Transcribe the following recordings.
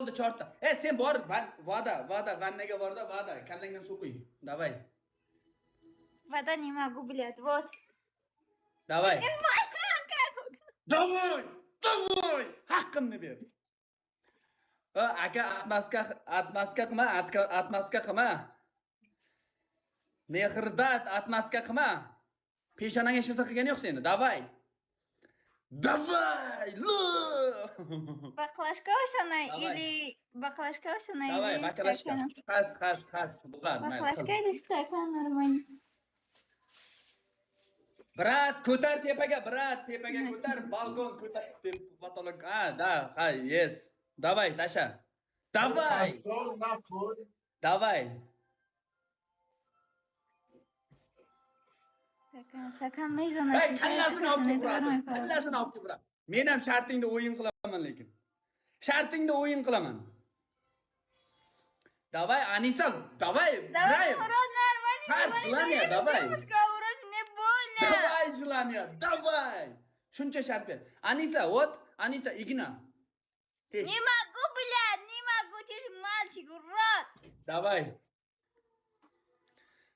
bo'ldi, chorta. Sen bor, voda, vannaga borda, voda, kallangdan suv quy. Davay. Вода не могу, блядь, вот. Davay. Davay. Haqqimni ber. Aka atmaska qilma. Mehrbat atmaska qilma. Peshonangga shasa qilgani yo'q seni. Davay. Давай! Баклажка или баклажка Давай, или баклажка. стакан? Хас. Баклажка или стакан нормально. Brat, ko'tar tepaga, ko'tar, balkon ko'tar, patolog. Yes. Давай, Tasha. Давай. Стакан mezon. Kallasini olib brat. Men ham shartingda o'yin qilaman lekin. Давай, Anisa, давай. Давай, урод, нормально. Желание, давай. Девушка, урод, не больно. Давай, желание, давай. Shuncha shart ber. Anisa, igna. Не могу, блядь, не могу, ты же мальчик, урод.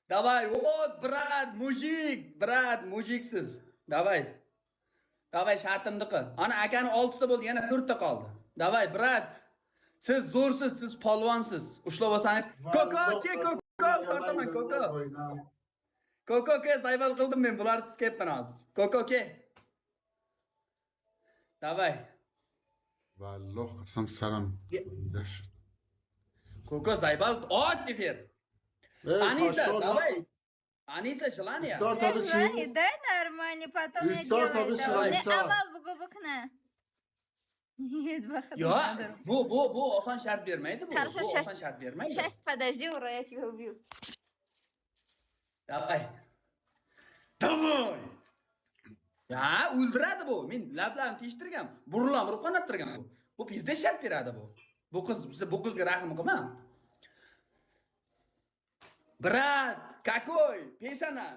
Давай, вот, brat, mujiksiz. Давай, shartimni qil. Ana akani 6 ta bo'ldi, yana 4 ta qoldi. Давай, brat. Siz zo'rsiz, siz polvonsiz. Ushlab olsangiz. Tortaman, Koko, sayval qildim men, bularsiz kelibman hozir. Koko. Давай. Valloh qasam saram. Koko, sayval, teper. Anisa, давай. Anisa, желание. Желание, дай нормально, потом я делаю. Amal bu gubukna. Нет, bu oson shart bermaydi bu. Хорошо, Bu oson shart bermaydi. Сейчас, подожди, ура, я тебя убью. Давай. Ya, o'ldiradi bu. Men lablarimni teshtirgan, burlam urib qonattirgan bu. Bu bizda shart beradi bu. Bu qizga rahm qilma. Brat, какой? Peshana.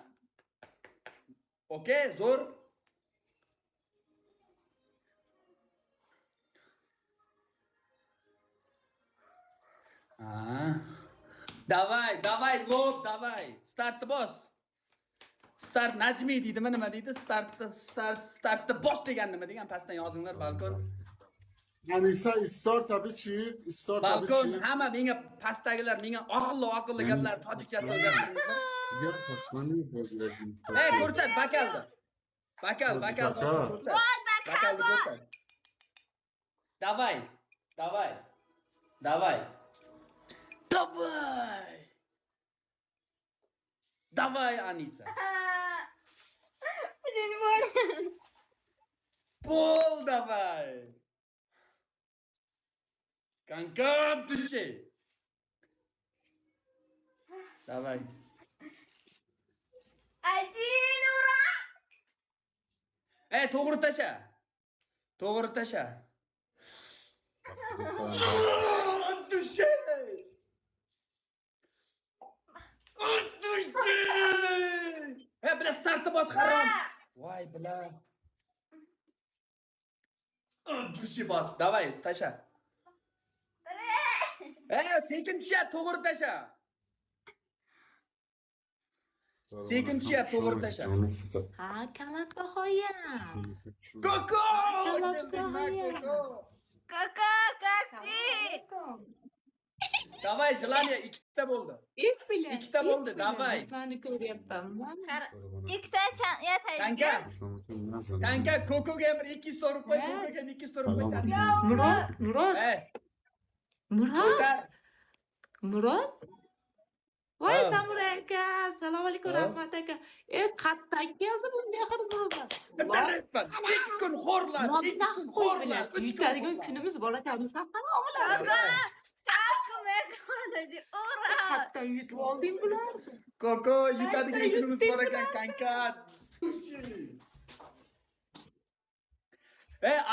Okey, zo'r. Давай, lob, давай. Startni bos. Start najmi deydimi, nima deydi? Startni bos degan nima degan? Pastdan yozinglar, balkon. Anisa, istorta bichir. Balkon, hamma menga pastdagilar menga oqilli gaplar, tojikcha so'zlayapti. Ya pasmani bozlardim. Ko'rsat bakalni. Bakal. Bakalni ko'rsat. Давай. Давай, Anisa. Блин, больно. Bol, давай. Kanka, düşe. Давай. Один, ура! To'g'ri tasha. Düşe. Bila startni bos, harom. Voy, bila. Düşe bos. Давай, tasha. Sekin tusha, to'g'ri tasha. Sekin tusha, to'g'ri tasha. Kamat bahoyam. Koko! Kaka, как ты? Давай, желание, ikkita bo'ldi. Ikkita bo'ldi, давай. Mani ko'ryapman. Ikkita yataydi. Kanka, Kokoga ham 200 so'rib qo'y, Kokoga ham 200 so'rib qo'y. Murod. Voy Samuray aka, assalomu alaykum, rahmat aka. Qatdan keldi bu mehr bilan. Ikki kun xo'rlar. Yutadigan kunimiz bor ekanmiz. Qatdan yutib olding bular. Koko, yutadigan kunimiz bor ekan, kanka.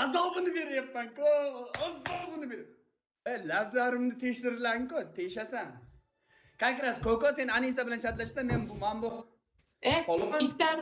Azobini beryapman, azobini beryapman. Lablarimni teshtirlang-ku, teshasan. Konkret Koko, sen Anisa bilan shartlashda men bu itlar